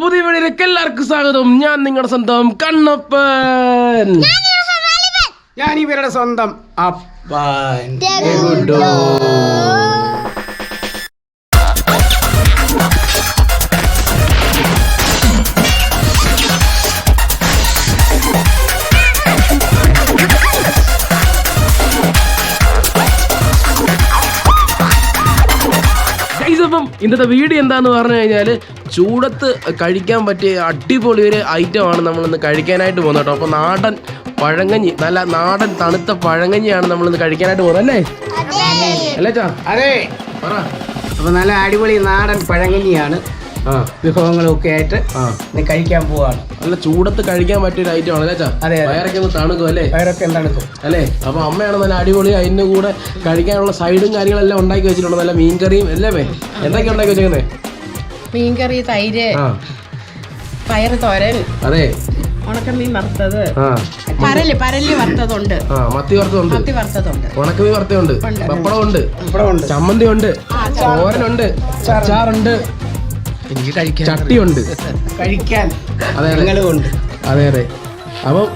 പുതിയ വീഡിയോയിലേക്ക് എല്ലാവർക്കും സ്വാഗതം. ഞാൻ നിങ്ങളുടെ സ്വന്തം കണ്ണപ്പൻ. ഞാൻ ഇവരുടെ സ്വന്തം അപ്പൻ. ഇന്നത്തെ വീഡിയോ എന്താന്ന് പറഞ്ഞു കഴിഞ്ഞാൽ ചൂടത്ത് കഴിക്കാൻ പറ്റിയ അടിപൊളി ഒരു ഐറ്റമാണ് നമ്മളിന്ന് കഴിക്കാനായിട്ട് പോകുന്നത് കേട്ടോ. അപ്പോൾ നാടൻ പഴങ്കഞ്ഞി, നല്ല നാടൻ തണുത്ത പഴങ്കഞ്ഞിയാണ് നമ്മളിന്ന് കഴിക്കാനായിട്ട് പോകുന്നത് അല്ലേ? അല്ലേ ചാ? അതെ. അപ്പോൾ നല്ല അടിപൊളി നാടൻ പഴങ്കഞ്ഞിയാണ്. വിഭവങ്ങളൊക്കെ ആയിട്ട് കഴിക്കാൻ പോവാണ്. നല്ല ചൂടത്ത് കഴിക്കാൻ പറ്റിയൊരു ഐറ്റം ആണ് അല്ലേ ചാ? അതെ. വയറൊക്കെ ഒന്ന് തണുക്കും അല്ലേ? വയറൊക്കെ തണുക്കും അല്ലേ? അപ്പോൾ അമ്മയാണ് നല്ല അടിപൊളി അതിൻ്റെ കൂടെ കഴിക്കാനുള്ള സൈഡും കാര്യങ്ങളെല്ലാം ഉണ്ടാക്കി വെച്ചിട്ടുണ്ട്. നല്ല മീൻകറിയും അല്ലേ? എന്തൊക്കെ ഉണ്ടാക്കി വെച്ചേക്കുന്നേ? മീൻകറി, തൈര്, പയറ് തോരൻ, അതെ, ഉണക്കമീൻ വറുത്തത്, പരല് വറുത്തതുണ്ട്, മത്തി വറുത്തതുണ്ട്, ഉണക്കമീൻ വറുത്തതുണ്ട്, പപ്പടമുണ്ട്, ചമ്മന്തി ഉണ്ട്, തോരനുണ്ട്, അച്ചാറുണ്ട്, എനിക്ക് കഴിക്കാൻ ചട്ടിയുണ്ട്, കഴിക്കാൻ. അതെ അതെ. അപ്പം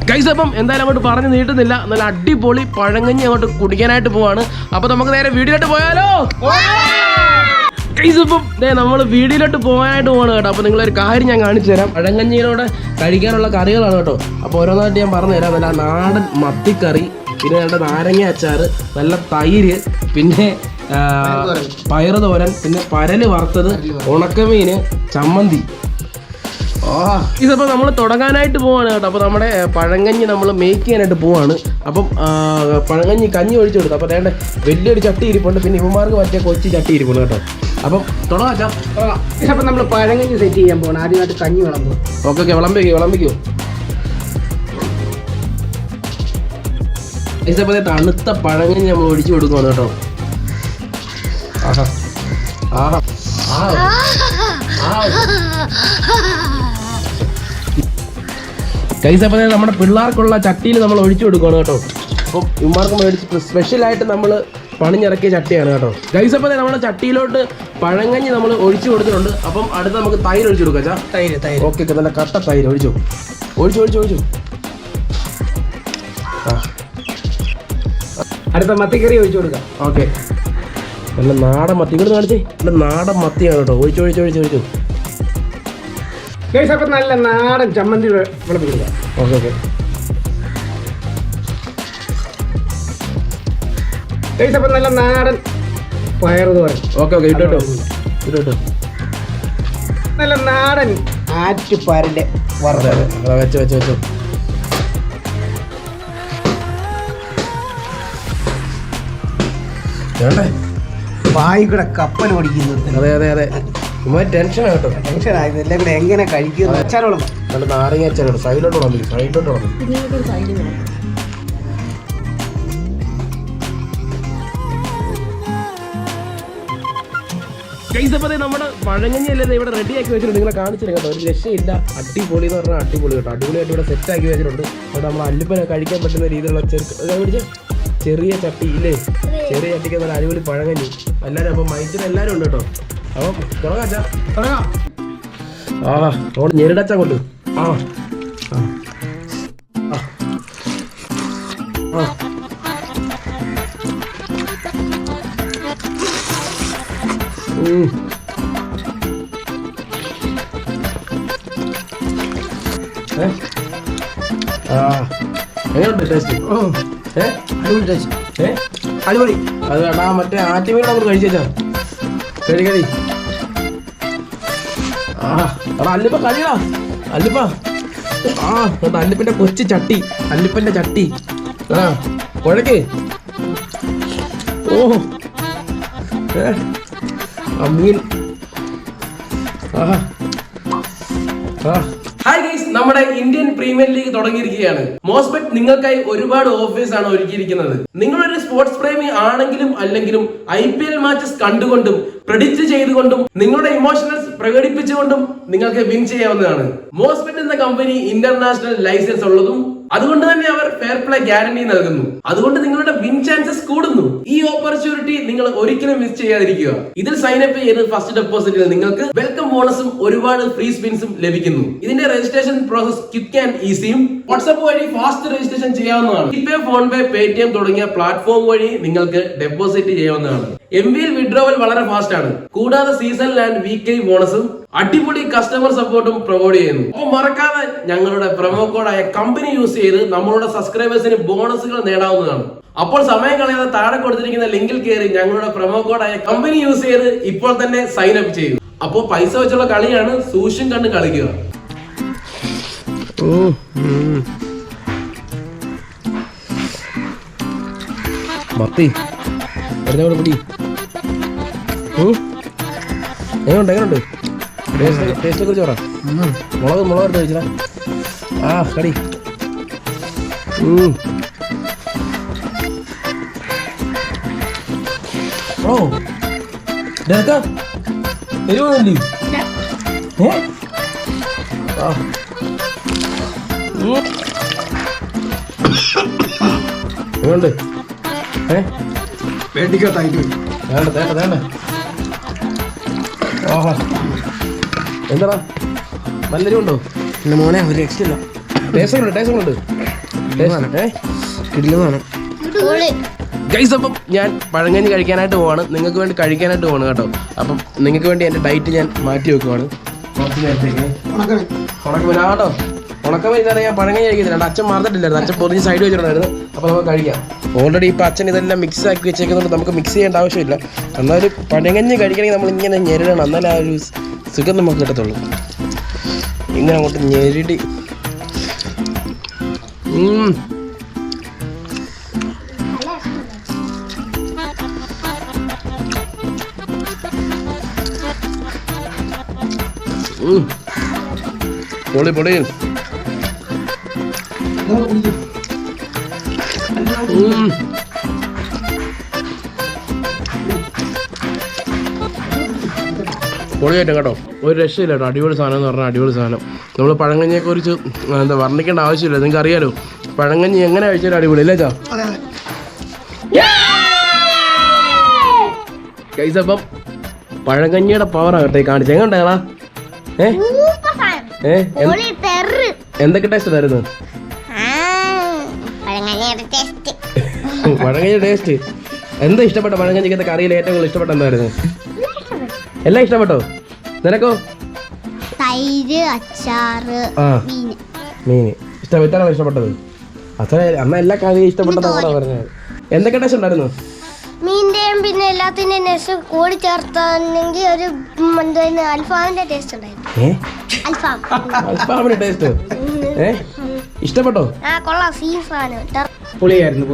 ഗൈസ്, അപ്പം എന്തായാലും അങ്ങോട്ട് പറഞ്ഞു നീട്ടുന്നില്ല. നല്ല അടിപൊളി പഴങ്കഞ്ഞി അങ്ങോട്ട് കുടിക്കാനായിട്ട് പോവാണ്. അപ്പൊ നമുക്ക് നേരെ വീഡിയോയിലോട്ട് പോയാലോ? ഗൈസ്, ഇപ്പം നമ്മൾ വീഡിയോയിലോട്ട് പോകാനായിട്ട് പോവാണ് കേട്ടോ. അപ്പൊ നിങ്ങളൊരു കാര്യം ഞാൻ കാണിച്ചു തരാം. പഴങ്കഞ്ഞിയിലൂടെ കഴിക്കാനുള്ള കറികളാണ് കേട്ടോ. അപ്പോൾ ഓരോന്നായിട്ട് ഞാൻ പറഞ്ഞു തരാം. നല്ല നാടൻ മത്തിക്കറി, പിന്നെ നല്ല നാരങ്ങ അച്ചാറ്, നല്ല തൈര്, പിന്നെ പയറ് തോരൻ, പിന്നെ പരല് വറുത്തത്, ഉണക്കമീന്, ചമ്മന്തി. ഇതിപ്പോൾ നമ്മൾ തുടങ്ങാനായിട്ട് പോവാണ് കേട്ടോ. അപ്പോൾ നമ്മുടെ പഴങ്കഞ്ഞി നമ്മൾ മേക്ക് ചെയ്യാനായിട്ട് പോവാണ്. അപ്പം പഴങ്കഞ്ഞി കഞ്ഞി ഒഴിച്ചു കൊടുത്തു. അപ്പോൾ വേണ്ട വലിയൊരു ചട്ടി ഇരിപ്പുണ്ട്, പിന്നെ ഇവന്മാർക്ക് പറ്റിയ കൊച്ചി ചട്ടി ഇരിപ്പുണ്ട് കേട്ടോ. അപ്പം തുടങ്ങാം. അപ്പം നമ്മൾ പഴങ്കഞ്ഞി സെറ്റ് ചെയ്യാൻ പോകണം. ആദ്യമായിട്ട് കഞ്ഞി വിളമ്പും. ഓക്കെ, വിളമ്പിക്കോ. ഇതേപോലെ തണുത്ത പഴങ്കഞ്ഞി നമ്മൾ ഒഴിച്ചു കൊടുക്കുവാണ് കേട്ടോ. കൈസപ്പോ നമ്മുടെ പിള്ളേർക്കുള്ള ചട്ടിയിൽ നമ്മൾ ഒഴിച്ചു കൊടുക്കുകയാണ് കേട്ടോ. അപ്പം ഇവന്മാർക്ക് മേടിച്ചിട്ട് സ്പെഷ്യലായിട്ട് നമ്മൾ പണിഞ്ഞിറക്കിയ ചട്ടിയാണ് കേട്ടോ. കൈസപ്പോ നമ്മുടെ ചട്ടിയിലോട്ട് പഴങ്കഞ്ഞി നമ്മൾ ഒഴിച്ചു കൊടുത്തിട്ടുണ്ട്. അപ്പം അടുത്ത് നമുക്ക് തൈര് ഒഴിച്ചു കൊടുക്കാം. തൈര് ഓക്കെ, നല്ല കട്ട തൈര് ഒഴിച്ചു. അടുത്ത മത്തിക്കറി ഒഴിച്ചു കൊടുക്കാം. ഓക്കെ, നല്ല നാടൻ മത്തി. ഇവിടെ കാണിച്ചേ, നല്ല നാടൻ മത്തിയാണ് കേട്ടോ. ഒഴിച്ചു. അപ്പം നല്ല നാടൻ ചമ്മന്തി വിളമ്പിടുക. ഓക്കെ. അപ്പം നല്ല നാടൻ പയറ് തോരൻ. ഓക്കെ, ഇട്ടോ. നല്ല നാടൻ ആറ്റുപരല് വറുത്തത്. വെച്ചോ. വേണ്ടേ? വായി കൂടെ കപ്പൽ ഓടിക്കുന്നത്. അതെ. ടെൻഷനാണ് കേട്ടോ. ടെൻഷനായിരുന്നു. എല്ലാം കൂടെ എങ്ങനെ കഴിക്കുന്നു. അച്ചാറോളം നല്ല നാരങ്ങ അച്ചാറുണ്ട്. സൈഡിലോട്ട് വന്നില്ല. കൈസപ്പതേ നമ്മുടെ പഴങ്കഞ്ഞി അല്ലേ ഇവിടെ റെഡിയാക്കി വെച്ചിട്ടുണ്ട്. നിങ്ങളെ കാണിച്ചില്ല കേട്ടോ. ഒരു രക്ഷയില്ല. അടിപൊളി എന്ന് പറഞ്ഞാൽ അടിപൊളി കേട്ടോ. അടിപൊളിയായിട്ട് ഇവിടെ സെറ്റാക്കി വെച്ചിട്ടുണ്ട്. അപ്പോൾ നമ്മൾ അല്ലിപ്പന കഴിക്കാൻ പറ്റുന്ന രീതിയിലുള്ള ചെറിയ ചട്ടി ഇല്ലേ? ചെറിയ ചട്ടിക്ക് നല്ല അടിപൊളി പഴങ്കഞ്ഞി. എല്ലാവരും അപ്പം മൈച്ചിന് എല്ലാവരും ഉണ്ട് കേട്ടോ. അപ്പം തുടങ്ങാം. ഞെരിടച്ച കൊണ്ട് എങ്ങനെയുണ്ട് ടേസ്റ്റ്? അടിപൊളി. അത് വേണ്ട, മറ്റേ ആറ്റുമീൻ നമ്മൾ കഴിച്ചാ കഴി. അല്ലിപ്പ കഴിയാ. അല്ലിപ്പിന്റെ കൊച്ചു ചട്ടി, അല്ലിപ്പന്റെ ചട്ടി. കുഴക്ക്. മീൻ. ഹായ് നമ്മുടെ ഇന്ത്യൻ പ്രീമിയർ ലീഗ് തുടങ്ങിയിരിക്കുകയാണ്. മോസ്ബെറ്റ് നിങ്ങൾക്കായി ഒരുപാട് ഓഫേഴ്സ് ആണ് ഒരുക്കിയിരിക്കുന്നത്. നിങ്ങളൊരു സ്പോർട്സ് പ്രേമി ആണെങ്കിലും അല്ലെങ്കിലും IPL മാച്ചസ് കണ്ടുകൊണ്ടും പ്രെഡിക്റ്റ് ചെയ്തുകൊണ്ടും നിങ്ങളുടെ ഇമോഷണൽസ് പ്രകടിപ്പിച്ചുകൊണ്ടും നിങ്ങൾക്ക് വിൻ ചെയ്യാവുന്നതാണ്. മോസ്ബെറ്റ് എന്ന കമ്പനി ഇന്റർനാഷണൽ ലൈസൻസ് ഉള്ളതും അതുകൊണ്ട് തന്നെ അവർ ഫെയർ പ്ലേ ഗ്യാരണ്ടി നൽകുന്നു. അതുകൊണ്ട് നിങ്ങളുടെ വിൻ ചാൻസസ് കൂടുന്നു. ഈ ഓപ്പർച്യൂണിറ്റി നിങ്ങൾ ഒരിക്കലും മിസ് ചെയ്യാതിരിക്കുക. ഇതിൽ സൈനപ്പ് ചെയ്ത് ഫസ്റ്റ് ഡെപ്പോസിറ്റിൽ നിങ്ങൾക്ക് വെൽക്കം ബോണസും ഒരുപാട് ഫ്രീ സ്പിൻസും ലഭിക്കുന്നു. ഇതിന്റെ രജിസ്ട്രേഷൻ പ്രോസസ് ക്വിക്ക് ആൻഡ് ഈസിയും വാട്സ്ആപ്പ് വഴി ഫാസ്റ്റ് രജിസ്ട്രേഷൻ ചെയ്യാവുന്നതാണ്. ജിപേ, ഫോൺപേ, പേടിഎം തുടങ്ങിയ പ്ലാറ്റ്ഫോം വഴി നിങ്ങൾക്ക് ഡെപ്പോസിറ്റ് ചെയ്യാവുന്നതാണ്. MBL വിഡ്രോവൽ വളരെ ഫാസ്റ്റ് ആണ്. കൂടാതെ സീസണൽ ആൻഡ് വീക്ക്ലി ബോണസും അടിപൊളി കസ്റ്റമർ സപ്പോർട്ടും പ്രൊവൈഡ് ചെയ്യുന്നു. അപ്പോൾ മറക്കാതെ ഞങ്ങളുടെ പ്രൊമോ കോഡായ കമ്പനി യൂസ് ചെയ്ത് നമ്മളുടെ സബ്സ്ക്രൈബേഴ്സിന് ബോണസുകൾ നേടാവുന്നതാണ്. അപ്പോൾ സമയം കളയാതെ താഴെ കൊടുത്തിരിക്കുന്ന ലിങ്കിൽ കയറി ഞങ്ങളുടെ പ്രൊമോ കോഡായ കമ്പനി യൂസ് ചെയ്ത് ഇപ്പോൾ തന്നെ സൈൻ അപ്പ് ചെയ്യും. അപ്പോൾ പൈസ വെച്ചുള്ള കളിയാണ്, സൂക്ഷിച്ചും കണ്ട് കളിക്കുക. മത്തി എങ്ങനെയുണ്ട് എങ്ങനെയുണ്ട് ടേസ്റ്റ് കുറിച്ച് പറ. മുളക് എടുത്ത് കഴിച്ചാ കടി. ഓ എരിവല്ലേ? എങ്ങനെയുണ്ട്? എന്താടാ നല്ല എരിവുണ്ടോ? എൻ്റെ മോനെ ഒരു രക്ഷയില്ല. ടേസ്റ്റ് ഗൈസ്, അപ്പം ഞാൻ പഴങ്കഞ്ഞി കഴിക്കാനായിട്ട് പോവാണ്. നിങ്ങൾക്ക് വേണ്ടി കഴിക്കാനായിട്ട് പോവാണ് കേട്ടോ. അപ്പം നിങ്ങൾക്ക് വേണ്ടി എൻ്റെ ഡയറ്റ് ഞാൻ മാറ്റി വെക്കുവാണ് കുറച്ച് നേരത്തേക്ക്. കേട്ടോ, ഉണക്കമീൻ ഇതാണ് ഞാൻ പഴങ്കഞ്ഞി കഴിക്കുന്നില്ല. അച്ഛൻ മറന്നിട്ടില്ലായിരുന്നു. അച്ഛൻ പൊതിഞ്ഞ് സൈഡ് വെച്ചിട്ടുണ്ടായിരുന്നു. അപ്പോൾ നമുക്ക് കഴിക്കാം. ഓൾറെഡി ഇപ്പോൾ അച്ഛൻ ഇതെല്ലാം മിക്സ് ആക്കി വെച്ചേക്കുന്നതുകൊണ്ട് നമുക്ക് മിക്സ് ചെയ്യേണ്ട ആവശ്യമില്ല. എന്നാലും പഴങ്കഞ്ഞി കഴിക്കണമെങ്കിൽ നമ്മളിങ്ങനെ ഞെരടണം. എന്നാലും ആ ഒരു സുഖം നമുക്ക് കിട്ടത്തുള്ളൂ. ഇങ്ങനെ അങ്ങോട്ട് ഞെരടി പൊളി പൊളി. പൊളിയായിട്ടും കേട്ടോ, ഒരു രക്ഷയില്ല കേട്ടോ. അടിപൊളി സാധനം എന്ന് പറഞ്ഞാൽ അടിപൊളി സാധനം. നമ്മൾ പഴങ്കഞ്ഞിയെക്കുറിച്ച് എന്താ വർണ്ണിക്കേണ്ട ആവശ്യമില്ല. നിങ്ങൾക്ക് അറിയാലോ പഴങ്കഞ്ഞി എങ്ങനെ കഴിച്ചാലും അടിപൊളി അല്ലേ ചാ? ഗൈസ്, അപ്പം പഴങ്കഞ്ഞിയുടെ പവറാകട്ടെ കാണിച്ചു. എങ്ങനെയുണ്ടാ? എന്തൊക്കെ ടേസ്റ്റ് ഉണ്ടായിരുന്നു? പഴങ്കഞ്ഞിയുടെ ടേസ്റ്റ് എന്താ ഇഷ്ടപ്പെട്ട? പഴങ്കഞ്ഞിക്കത്തെ കറിയിൽ ഏറ്റവും കൂടുതൽ ഇഷ്ടപ്പെട്ട എന്തായിരുന്നു? എല്ലാം ഇഷ്ടപ്പെട്ടോ? നിനക്കോ? തൈര്, അച്ചാറ്, മീൻ ഇഷ്ടപ്പെട്ടാണോ ഇഷ്ടപ്പെട്ടത്? അച്ഛനെ അന്ന് എല്ലാ കറിയും ഇഷ്ടപ്പെട്ടതാണ് പറഞ്ഞത്. എന്തൊക്കെ ടേസ്റ്റ് ഉണ്ടായിരുന്നു? മീൻ്റെയും പിന്നെ എല്ലാത്തിൻ്റെയും ടേസ്റ്റ് കൂടി ചേർത്താണെങ്കിൽ ഒരു അൽഫാമിന്റെ ടേസ്റ്റ് ഉണ്ടായിരുന്നു. അൽഫാമിന്റെ ടേസ്റ്റ് ഇഷ്ടപ്പെട്ടോ? കൊള്ളാം, സീൻ സാധനം. പൊളിയായിരുന്നു.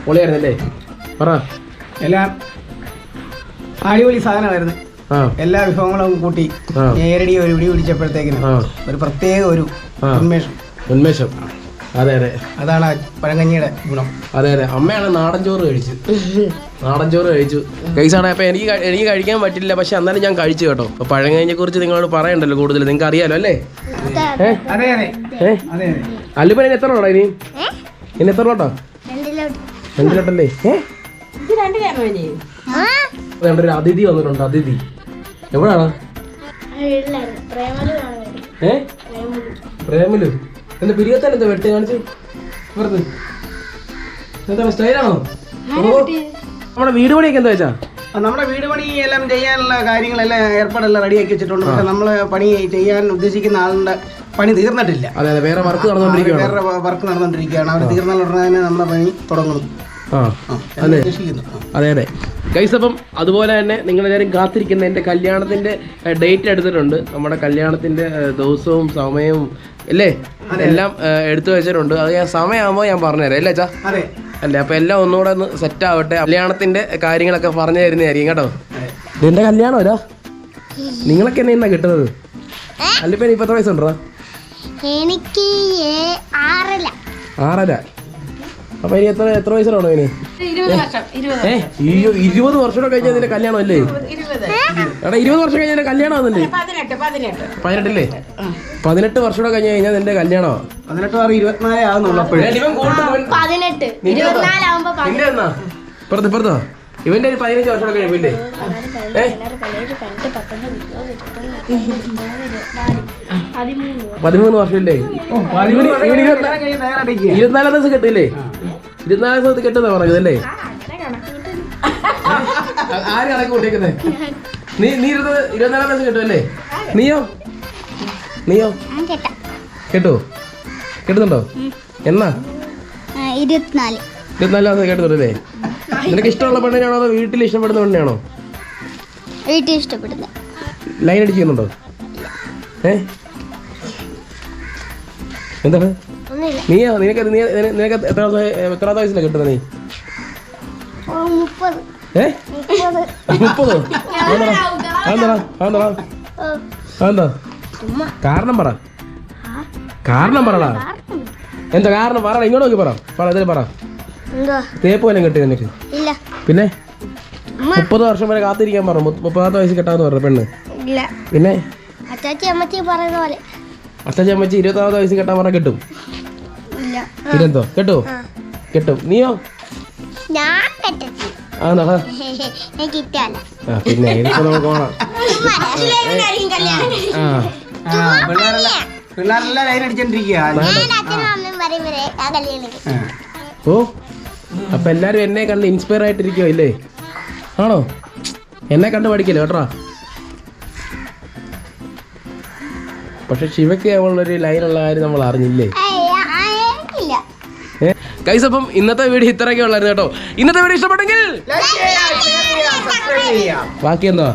പൊളിയായിരുന്നല്ലേ? പറ. എല്ലാം അടിപൊളി സാധനമായിരുന്നു. എല്ലാ വിഭവങ്ങളും കൂട്ടി നേരടി ഒരു പിടി പിടിച്ചപ്പോഴത്തേക്കിന് ഒരു പ്രത്യേക ഒരു ഉന്മേഷം. അതെ അതെ, അതാണ് പഴങ്കഞ്ഞിയുടെ ഗുണം. അതെ അതെ. അമ്മയാണ് നാടൻ ചോറ് കഴിച്ചു കൈസാണ്. അപ്പൊ എനിക്ക് കഴിക്കാൻ പറ്റില്ല, പക്ഷെ എന്നാലും ഞാൻ കഴിച്ചു കേട്ടോ. അപ്പൊ പഴങ്കഞ്ഞിയെ കുറിച്ച് നിങ്ങളോട് പറയണ്ടല്ലോ കൂടുതൽ, നിങ്ങൾക്ക് അറിയാലോ അല്ലേ? അല്ലുപ്പൻ എത്ര ലോട്ടാ ഇനി? ഇനി എത്ര ലോട്ടാ? 2 ലോട്ടല്ലേ? ഒരു അതിഥി വന്നിട്ടുണ്ട്. അതിഥി എവിടാണ്? പ്രേമലു. എന്താ പിരിയത്തല്ല? എന്താ വെട്ടി കാണിച്ച് വെറുതെ? എന്താണ് സ്റ്റൈലാണോ? നമ്മുടെ വീട് പണിയൊക്കെ എന്താ വെച്ചാ? നമ്മുടെ വീട് പണി എല്ലാം ചെയ്യാനുള്ള കാര്യങ്ങളെല്ലാം ഏർപ്പാടെല്ലാം റെഡിയാക്കി വെച്ചിട്ടുണ്ട്. പക്ഷെ നമ്മൾ പണി ചെയ്യാൻ ഉദ്ദേശിക്കുന്ന ആളുടെ പണി തീർന്നിട്ടില്ല. അതെ അതെ, വേറെ വർക്ക് നടന്നുകൊണ്ടിരിക്കുകയാണ്. അവർ തീർന്നാൽ ഉടനെ തന്നെ നമ്മുടെ പണി തുടങ്ങുന്നു. അതെ അതെ അതെ ഗൈസ്. അപ്പം അതുപോലെ തന്നെ നിങ്ങളെല്ലാവരും കാത്തിരിക്കുന്ന എൻ്റെ കല്യാണത്തിൻ്റെ ഡേറ്റ് എടുത്തിട്ടുണ്ട്. നമ്മുടെ കല്യാണത്തിൻ്റെ ദിവസവും സമയവും അല്ലേ എല്ലാം എടുത്തു വെച്ചിട്ടുണ്ട്. അത് ഞാൻ സമയമാകുമ്പോൾ ഞാൻ പറഞ്ഞുതരാം അല്ലേ ചാ? അല്ലേ? അപ്പം എല്ലാം ഒന്നുകൂടെ ഒന്ന് സെറ്റ് ആവട്ടെ. കല്യാണത്തിൻ്റെ കാര്യങ്ങളൊക്കെ പറഞ്ഞു തരുന്നതായിരിക്കും കേട്ടോ. നിന്റെ കല്യാണം ഒരാ നിങ്ങളൊക്കെ എന്നെ എന്നാ കിട്ടുന്നത്? അല്ലിപ്പം 20 വയസ്സുണ്ടോ? എനിക്ക് 6. 6.5. അപ്പൊ ഇനി എത്ര വയസ്സിലാണോ ഇനി? 20 വർഷം 20 വർഷം കഴിഞ്ഞാൽ നിന്റെ കല്യാണം അല്ലേ? 20 വർഷം കഴിഞ്ഞാൽ കല്യാണം ആവുന്നില്ലേ? 18 18 വർഷം കഴിഞ്ഞ് കഴിഞ്ഞാൽ നിന്റെ കല്യാണോ? 18 ആറ് 24 ആകുന്നുള്ളൂ. 18 24 ആവുമ്പോ പുറത്തോ ഇവന്റെ ഒരു 15 വർഷം കഴിയുമ്പില്ലേ? 13 വർഷമില്ലേ? 24 ദിവസം കെട്ടില്ലേ? 24 ദിവസത്തിൽ കെട്ടുന്ന പറഞ്ഞതല്ലേ? ആര് കണക്ക് കൂട്ടിയേക്കുന്നേ? നീ 24 ദിവസം കെട്ടുമല്ലേ? നീയോ കെട്ടുന്നുണ്ടോ? എന്നാ? 24 ദിവസം കേട്ടുണ്ടല്ലേ? നിനക്ക് ഇഷ്ടമുള്ള പെണ്ണിനാണോ അതോ വീട്ടിൽ ഇഷ്ടപ്പെടുന്ന പെണ്ണിനാണോ? വീട്ടിൽ ഇഷ്ടപ്പെടുന്നത്. ലൈൻ അടിക്കുന്നുണ്ടോ? എന്താണ് നീയോ? നിനക്ക് എത്രാമത്തെ വയസ്സിലാണ് കിട്ടുന്നത്? നീ 30? അതെന്താ കാരണം പറടാ. എന്താ കാരണം പറടാ, ഇങ്ങോട്ട് നോക്കി പറ. ഇതിൽ പറ. തേപ്പ് വല്ലതും കിട്ടി നിനക്ക്? പിന്നെ 30 വർഷം വരെ കാത്തിരിക്കാൻ പറഞ്ഞു. 30 വയസ്സിൽ കെട്ടാന്ന് പറഞ്ഞു പെണ്ണ്. പിന്നെ അച്ചാച്ചി അമ്മച്ചി 20 വയസ്സിൽ കെട്ടാൻ പറഞ്ഞ കിട്ടും? ഇതെന്തോ കെട്ടും. നീയോ? പിന്നെ ഇതിപ്പോ നമുക്ക് കാണാം. പിള്ളേരെല്ലാം ലൈൻ അടിച്ചോണ്ടിരിക്കുക. ഓ അപ്പൊ എല്ലാരും എന്നെ കണ്ട് ഇൻസ്പയർ ആയിട്ടിരിക്കുവോ ഇല്ലേ? ആണോ? എന്നെ കണ്ട് പഠിക്കല്ലോ കേട്ടോ. പക്ഷെ ശിവയ്ക്ക് അവളൊരു ലൈനുള്ള കാര്യം നമ്മൾ അറിഞ്ഞില്ലേ? ഗൈസ്, അപ്പം ഇന്നത്തെ വീഡിയോ ഇത്രയൊക്കെ ഉള്ളായിരുന്നു കേട്ടോ. ഇന്നത്തെ വീഡിയോ ഇഷ്ടപ്പെട്ടെങ്കിൽ ബാക്കി എന്താ?